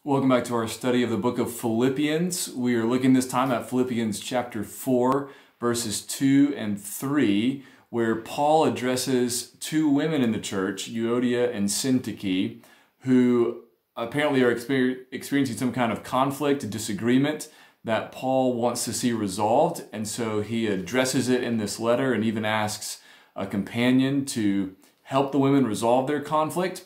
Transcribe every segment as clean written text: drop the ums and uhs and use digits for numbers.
Welcome back to our study of the book of Philippians. We are looking this time at Philippians chapter 4, verses 2 and 3, where Paul addresses two women in the church, Euodia and Syntyche, who apparently are experiencing some kind of conflict, disagreement that Paul wants to see resolved. And so he addresses it in this letter and even asks a companion to help the women resolve their conflict.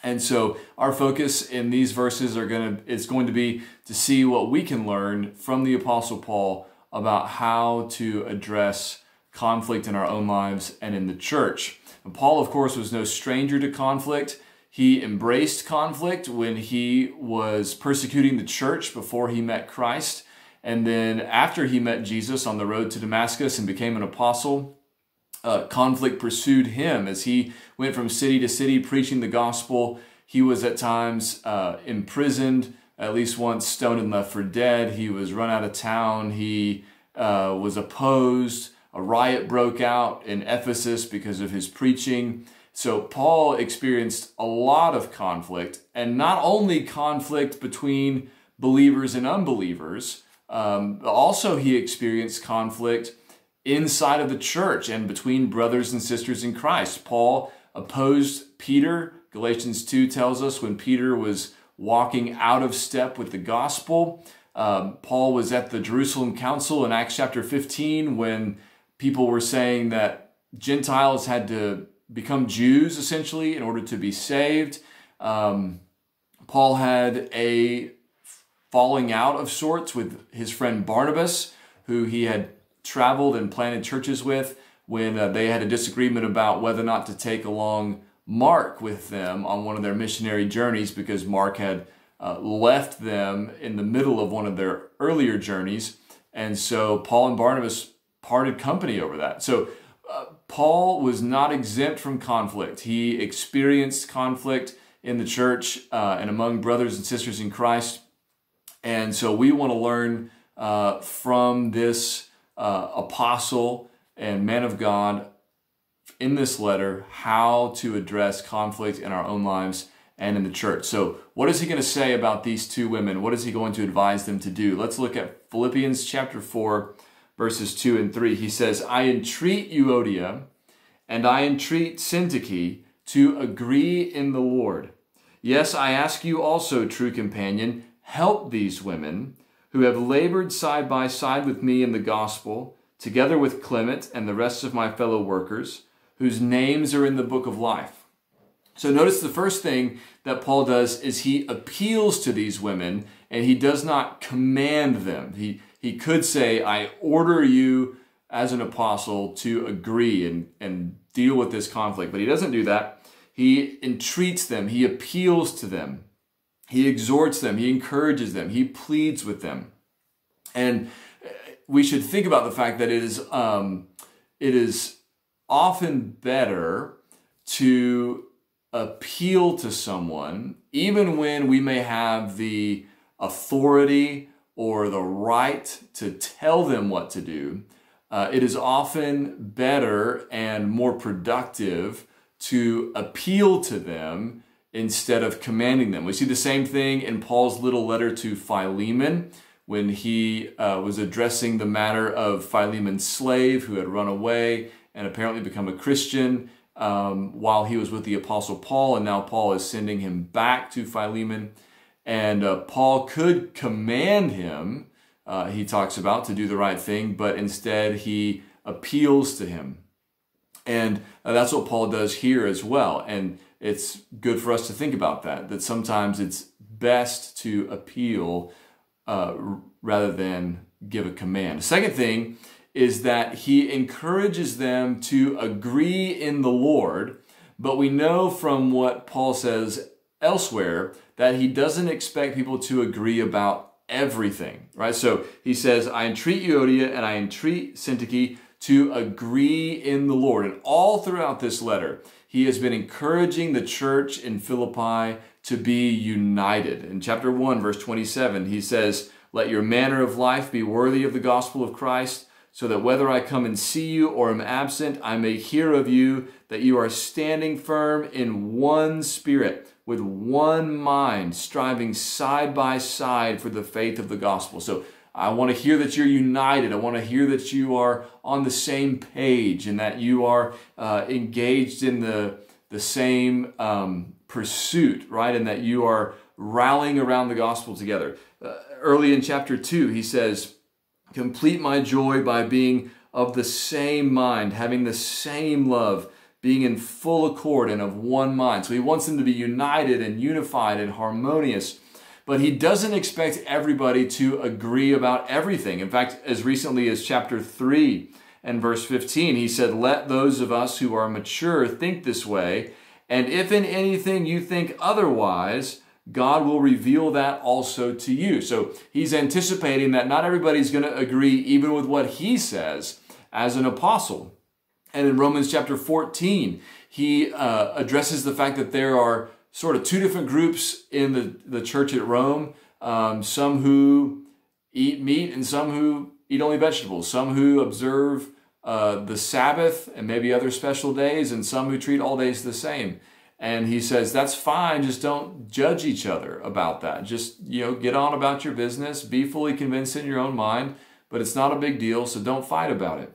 And so our focus in these verses is going to be to see what we can learn from the Apostle Paul about how to address conflict in our own lives and in the church. And Paul, of course, was no stranger to conflict. He embraced conflict when he was persecuting the church before he met Christ. And then after he met Jesus on the road to Damascus and became an apostle, conflict pursued him as he went from city to city preaching the gospel. He was at times imprisoned, at least once stoned and left for dead. He was run out of town. He was opposed. A riot broke out in Ephesus because of his preaching. So Paul experienced a lot of conflict, and not only conflict between believers and unbelievers, also he experienced conflict inside of the church and between brothers and sisters in Christ. Paul opposed Peter. Galatians 2 tells us when Peter was walking out of step with the gospel. Paul was at the Jerusalem Council in Acts chapter 15 when people were saying that Gentiles had to become Jews essentially in order to be saved. Paul had a falling out of sorts with his friend Barnabas, who he had traveled and planted churches with, when they had a disagreement about whether or not to take along Mark with them on one of their missionary journeys, because Mark had left them in the middle of one of their earlier journeys. And so Paul and Barnabas parted company over that. So Paul was not exempt from conflict. He experienced conflict in the church and among brothers and sisters in Christ. And so we want to learn from this apostle and man of God in this letter how to address conflict in our own lives and in the church. So what is he going to say about these two women? What is he going to advise them to do? Let's look at Philippians chapter 4, verses 2 and 3. He says, I entreat Euodia and I entreat Syntyche to agree in the Lord. Yes, I ask you also, true companion, help these women who have labored side by side with me in the gospel, together with Clement and the rest of my fellow workers, whose names are in the book of life. So notice the first thing that Paul does is he appeals to these women, and he does not command them. He could say, I order you as an apostle to agree and deal with this conflict, but he doesn't do that. He entreats them, he appeals to them. He exhorts them, he encourages them, he pleads with them. And we should think about the fact that it is often better to appeal to someone, even when we may have the authority or the right to tell them what to do. It is often better and more productive to appeal to them instead of commanding them. We see the same thing in Paul's little letter to Philemon when he was addressing the matter of Philemon's slave who had run away and apparently become a Christian while he was with the Apostle Paul, and now Paul is sending him back to Philemon. And Paul could command him, he talks about, to do the right thing, but instead he appeals to him. And that's what Paul does here as well. And it's good for us to think about that sometimes it's best to appeal rather than give a command. The second thing is that he encourages them to agree in the Lord, but we know from what Paul says elsewhere that he doesn't expect people to agree about everything, right? So he says, I entreat Euodia and I entreat Syntyche to agree in the Lord. And all throughout this letter, he has been encouraging the church in Philippi to be united. In chapter 1, verse 27, he says, let your manner of life be worthy of the gospel of Christ, so that whether I come and see you or am absent, I may hear of you that you are standing firm in one spirit, with one mind, striving side by side for the faith of the gospel. So I want to hear that you're united. I want to hear that you are on the same page and that you are engaged in the same pursuit, right? And that you are rallying around the gospel together. Early in chapter 2, he says, complete my joy by being of the same mind, having the same love, being in full accord and of one mind. So he wants them to be united and unified and harmonious. But he doesn't expect everybody to agree about everything. In fact, as recently as chapter 3 and verse 15, he said, let those of us who are mature think this way, and if in anything you think otherwise, God will reveal that also to you. So he's anticipating that not everybody's going to agree even with what he says as an apostle. And in Romans chapter 14, he addresses the fact that there are sort of two different groups in the church at Rome. Some who eat meat and some who eat only vegetables. Some who observe the Sabbath and maybe other special days, and some who treat all days the same. And he says, that's fine, just don't judge each other about that. Just, get on about your business, be fully convinced in your own mind, but it's not a big deal, so don't fight about it.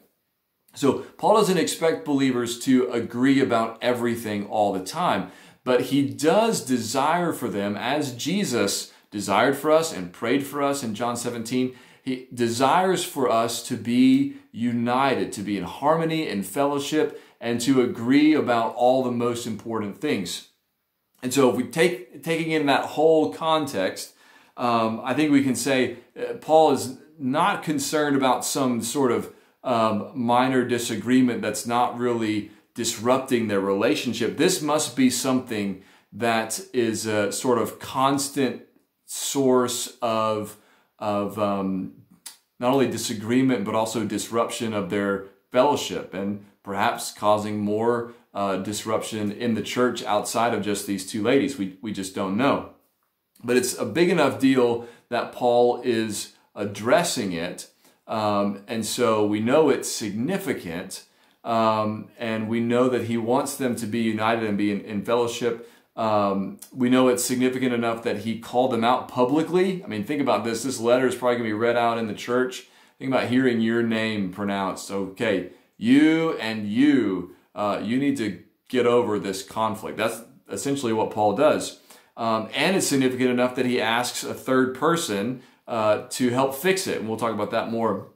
So Paul doesn't expect believers to agree about everything all the time, but he does desire for them, as Jesus desired for us and prayed for us in John 17, he desires for us to be united, to be in harmony and fellowship, and to agree about all the most important things. And so if we taking in that whole context, I think we can say Paul is not concerned about some sort of minor disagreement that's not really disrupting their relationship. This must be something that is a sort of constant source of not only disagreement, but also disruption of their fellowship, and perhaps causing more disruption in the church outside of just these two ladies. We just don't know. But it's a big enough deal that Paul is addressing it. And so we know it's significant, and we know that he wants them to be united and be in fellowship. We know it's significant enough that he called them out publicly. I mean, think about this. This letter is probably going to be read out in the church. Think about hearing your name pronounced. Okay, you and you need to get over this conflict. That's essentially what Paul does. And it's significant enough that he asks a third person to help fix it. And we'll talk about that more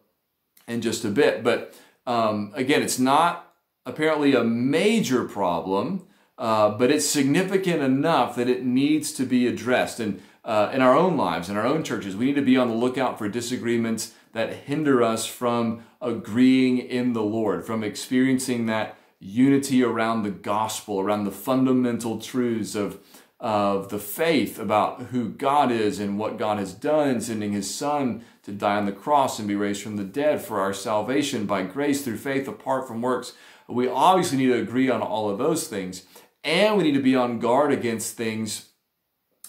in just a bit. But again, it's not apparently a major problem, but it's significant enough that it needs to be addressed. And in our own lives, in our own churches, we need to be on the lookout for disagreements that hinder us from agreeing in the Lord, from experiencing that unity around the gospel, around the fundamental truths of the faith about who God is and what God has done in sending his Son to die on the cross and be raised from the dead for our salvation by grace through faith apart from works. We obviously need to agree on all of those things, and we need to be on guard against things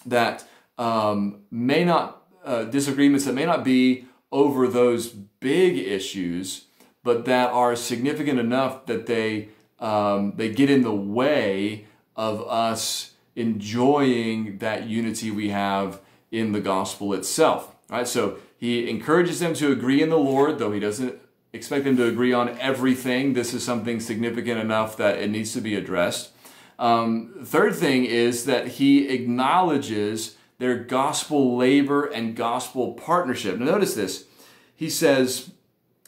that disagreements that may not be over those big issues, but that are significant enough that they get in the way of us enjoying that unity we have in the gospel itself. Right? So he encourages them to agree in the Lord, though he doesn't expect them to agree on everything. This is something significant enough that it needs to be addressed. Third thing is that he acknowledges their gospel labor and gospel partnership. Now notice this. He says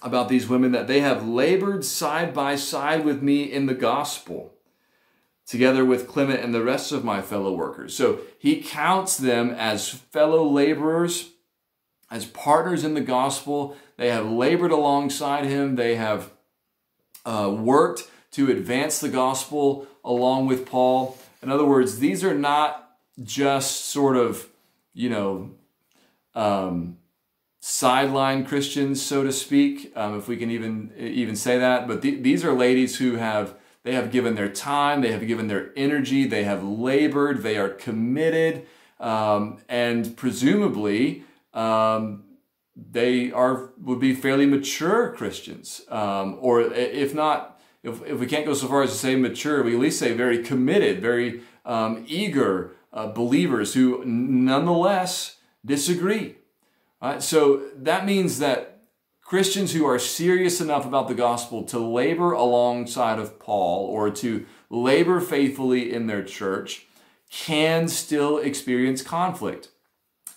about these women that they have labored side by side with me in the gospel, together with Clement and the rest of my fellow workers. So he counts them as fellow laborers, as partners in the gospel. They have labored alongside him. They have worked to advance the gospel along with Paul. In other words, these are not just sort of, sideline Christians, so to speak, if we can even say that. But these are ladies who have given their time, they have given their energy, they have labored, they are committed, and presumably they would be fairly mature Christians, or if not, if we can't go so far as to say mature, we at least say very committed, very eager, believers who nonetheless disagree. Right? So that means that Christians who are serious enough about the gospel to labor alongside of Paul or to labor faithfully in their church can still experience conflict.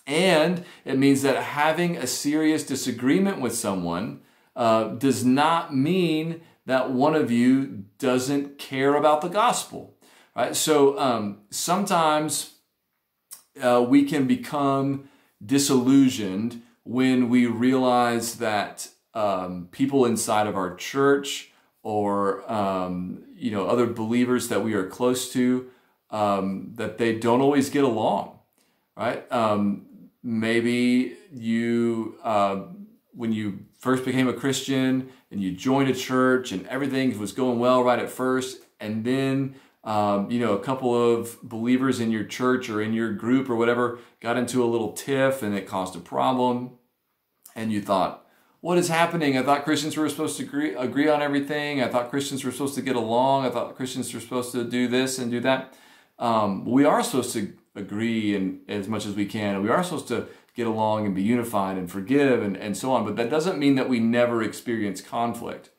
And it means that having a serious disagreement with someone does not mean that one of you doesn't care about the gospel. Right? So sometimes we can become disillusioned when we realize that people inside of our church or other believers that we are close to, that they don't always get along, right? Maybe you, when you first became a Christian and you joined a church and everything was going well right at first, and then a couple of believers in your church or in your group or whatever got into a little tiff and it caused a problem, and you thought, what is happening? I thought Christians were supposed to agree on everything. I thought Christians were supposed to get along. I thought Christians were supposed to do this and do that. We are supposed to agree in as much as we can, and we are supposed to get along and be unified and forgive and so on. But that doesn't mean that we never experience conflict.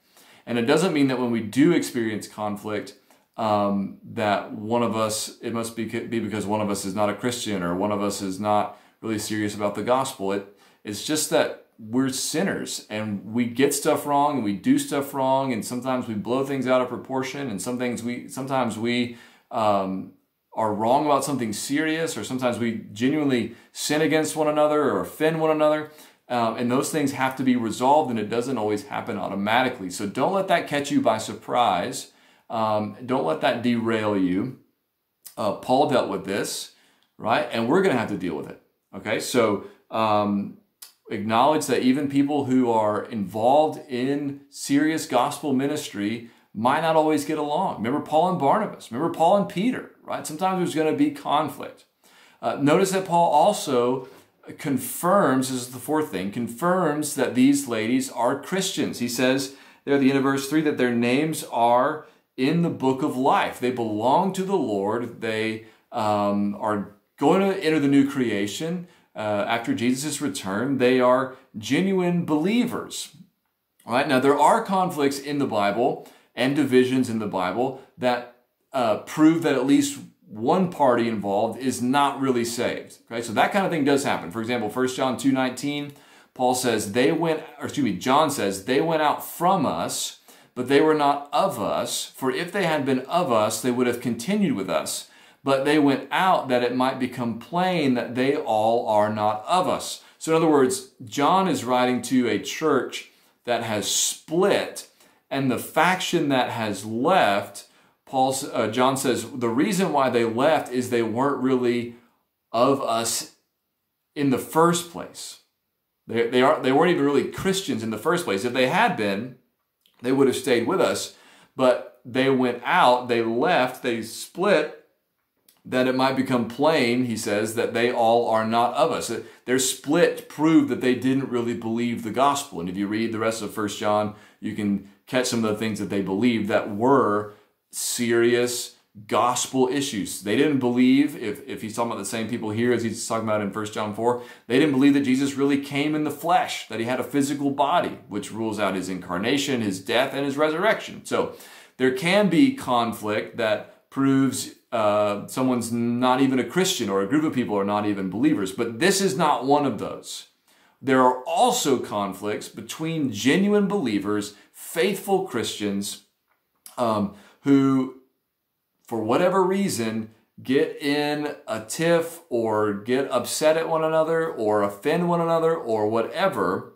And it doesn't mean that when we do experience conflict, that one of us, it must be because one of us is not a Christian or one of us is not really serious about the gospel. It's just that we're sinners and we get stuff wrong and we do stuff wrong, and sometimes we blow things out of proportion, and sometimes we are wrong about something serious, or sometimes we genuinely sin against one another or offend one another. And those things have to be resolved, and it doesn't always happen automatically. So don't let that catch you by surprise. Don't let that derail you. Paul dealt with this, right? And we're going to have to deal with it. Okay, so acknowledge that even people who are involved in serious gospel ministry might not always get along. Remember Paul and Barnabas. Remember Paul and Peter, right? Sometimes there's going to be conflict. Notice that Paul also confirms, this is the fourth thing, confirms that these ladies are Christians. He says there at the end of verse 3 that their names are in the book of life. They belong to the Lord. They are going to enter the new creation after Jesus' return. They are genuine believers. All right? Now, there are conflicts in the Bible and divisions in the Bible that prove that at least one party involved is not really saved. Okay, so that kind of thing does happen. For example, 1 John 2:19, John says, they went out from us, but they were not of us. For if they had been of us, they would have continued with us. But they went out that it might become plain that they all are not of us. So in other words, John is writing to a church that has split, and the faction that has left, John says the reason why they left is they weren't really of us in the first place. They weren't even really Christians in the first place. If they had been, they would have stayed with us. But they went out, they left, they split, that it might become plain, he says, that they all are not of us. Their split proved that they didn't really believe the gospel. And if you read the rest of 1 John, you can catch some of the things that they believed that were serious gospel issues. They didn't believe, if he's talking about the same people here as he's talking about in 1 John 4, they didn't believe that Jesus really came in the flesh, that he had a physical body, which rules out his incarnation, his death, and his resurrection. So there can be conflict that proves someone's not even a Christian, or a group of people are not even believers. But this is not one of those. There are also conflicts between genuine believers, faithful Christians, who, for whatever reason, get in a tiff or get upset at one another or offend one another or whatever.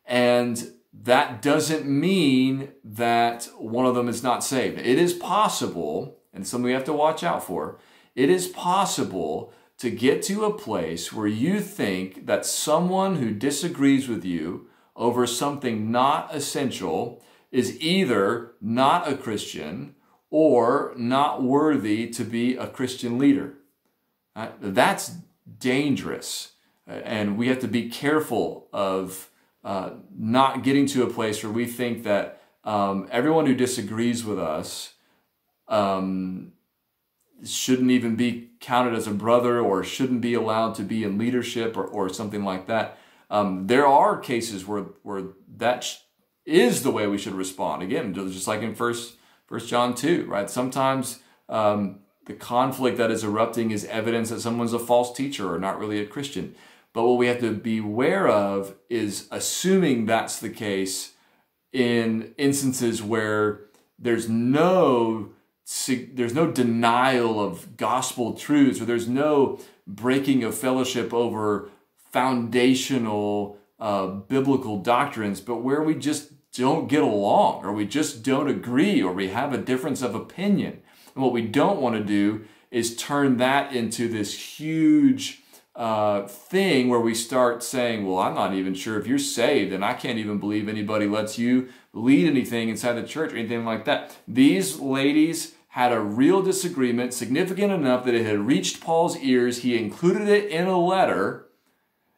And that doesn't mean that one of them is not saved. It is possible, and something we have to watch out for, it is possible to get to a place where you think that someone who disagrees with you over something not essential is either not a Christian or not worthy to be a Christian leader. That's dangerous. And we have to be careful of not getting to a place where we think that everyone who disagrees with us shouldn't even be counted as a brother or shouldn't be allowed to be in leadership or something like that. There are cases where that is the way we should respond. Again, just like in First John 2, right? Sometimes the conflict that is erupting is evidence that someone's a false teacher or not really a Christian. But what we have to beware of is assuming that's the case in instances where there's no denial of gospel truths, or there's no breaking of fellowship over foundational biblical doctrines, but where we just don't get along, or we just don't agree, or we have a difference of opinion. And what we don't want to do is turn that into this huge thing where we start saying, well, I'm not even sure if you're saved, and I can't even believe anybody lets you lead anything inside the church or anything like that. These ladies had a real disagreement, significant enough that it had reached Paul's ears. He included it in a letter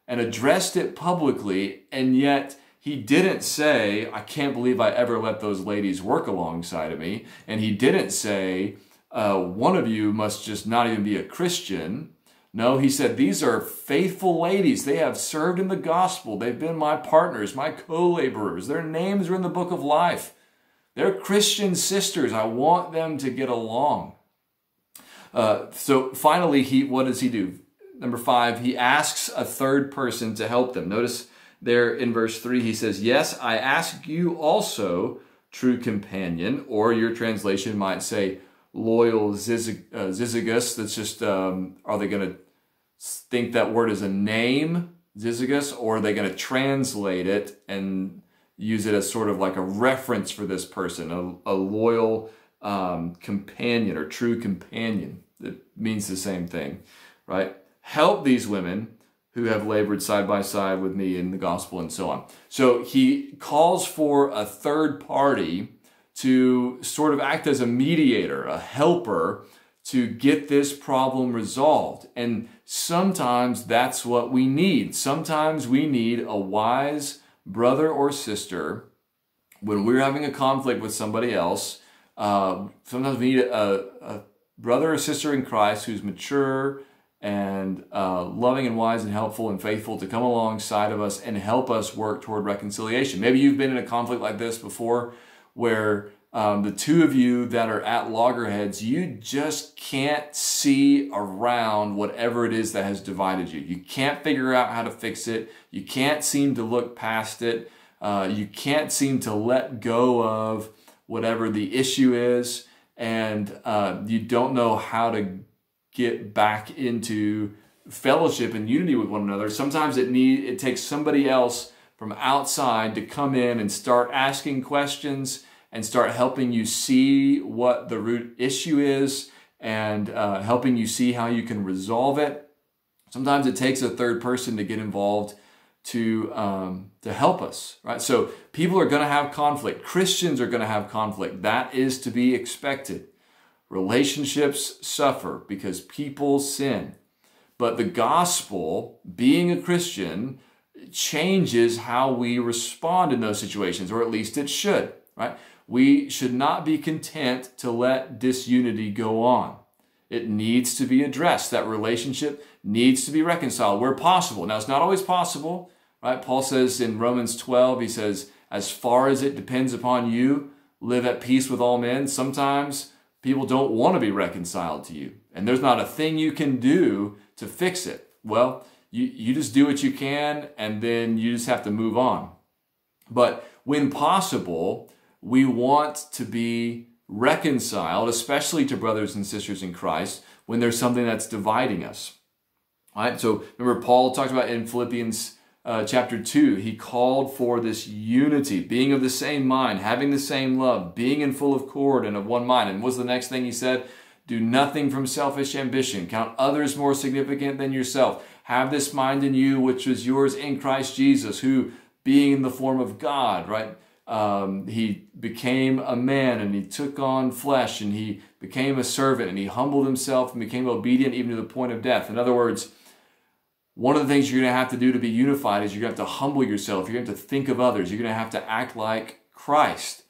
and addressed it publicly, and yet he didn't say, I can't believe I ever let those ladies work alongside of me. And he didn't say, one of you must just not even be a Christian. No, he said, these are faithful ladies. They have served in the gospel. They've been my partners, my co-laborers. Their names are in the book of life. They're Christian sisters. I want them to get along. So finally, what does he do? Number 5, he asks a third person to help them. Notice there in verse 3, he says, yes, I ask you also, true companion, or your translation might say, loyal Syzygus. That's just, are they going to think that word is a name, Syzygus, or are they going to translate it and use it as sort of like a reference for this person, a loyal companion or true companion? It means the same thing, right? Help these women who have labored side by side with me in the gospel and so on. So he calls for a third party to sort of act as a mediator, a helper, to get this problem resolved. And sometimes that's what we need. Sometimes we need a wise brother or sister when we're having a conflict with somebody else. Sometimes we need a brother or sister in Christ who's mature and loving and wise and helpful and faithful to come alongside of us and help us work toward reconciliation. Maybe you've been in a conflict like this before, where the two of you that are at loggerheads, you just can't see around whatever it is that has divided you. You can't figure out how to fix it. You can't seem to look past it. You can't seem to let go of whatever the issue is, and you don't know how to get back into fellowship and unity with one another. Sometimes it takes somebody else from outside to come in and start asking questions and start helping you see what the root issue is and helping you see how you can resolve it. Sometimes it takes a third person to get involved to help us, right? So people are going to have conflict. Christians are going to have conflict. That is to be expected. Relationships suffer because people sin. But the gospel, being a Christian, changes how we respond in those situations, or at least it should, right? We should not be content to let disunity go on. It needs to be addressed. That relationship needs to be reconciled where possible. Now, it's not always possible, right? Paul says in Romans 12, he says, as far as it depends upon you, live at peace with all men. Sometimes people don't want to be reconciled to you, and there's not a thing you can do to fix it. Well, you just do what you can, and then you just have to move on. But when possible, we want to be reconciled, especially to brothers and sisters in Christ, when there's something that's dividing us. All right? So remember, Paul talked about in Philippians chapter 2, he called for this unity, being of the same mind, having the same love, being in full accord and of one mind. And what's the next thing he said? Do nothing from selfish ambition. Count others more significant than yourself. Have this mind in you, which was yours in Christ Jesus, who, being in the form of God, right? He became a man and he took on flesh and he became a servant and he humbled himself and became obedient even to the point of death. In other words, one of the things you're going to have to do to be unified is you're going to have to humble yourself. You're going to have to think of others. You're going to have to act like Christ.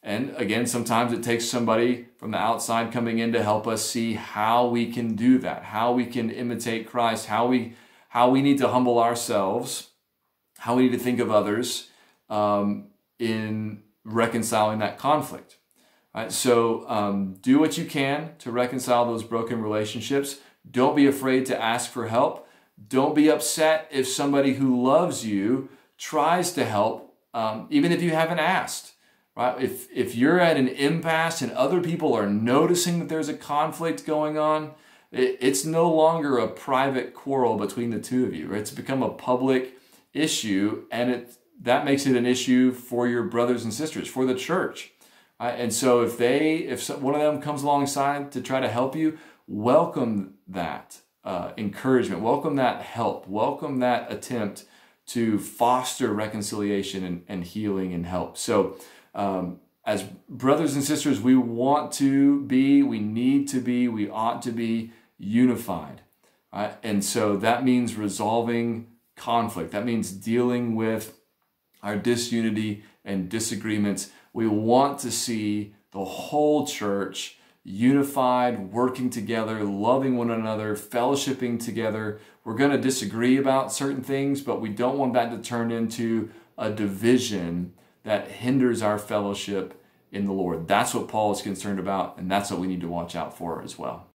And again, sometimes it takes somebody from the outside coming in to help us see how we can do that, how we can imitate Christ, how we need to humble ourselves, how we need to think of others in reconciling that conflict. Right? So do what you can to reconcile those broken relationships. Don't be afraid to ask for help. Don't be upset if somebody who loves you tries to help, even if you haven't asked. Right? If you're at an impasse and other people are noticing that there's a conflict going on, it's no longer a private quarrel between the two of you. Right? It's become a public issue, and that makes it an issue for your brothers and sisters, for the church. Right? And so if one of them comes alongside to try to help you, welcome that encouragement, welcome that help, welcome that attempt to foster reconciliation and healing and help. So as brothers and sisters, we want to be, we need to be, we ought to be unified. Right? And so that means resolving conflict. That means dealing with our disunity and disagreements. We want to see the whole church unified, working together, loving one another, fellowshipping together. We're going to disagree about certain things, but we don't want that to turn into a division that hinders our fellowship in the Lord. That's what Paul is concerned about, and that's what we need to watch out for as well.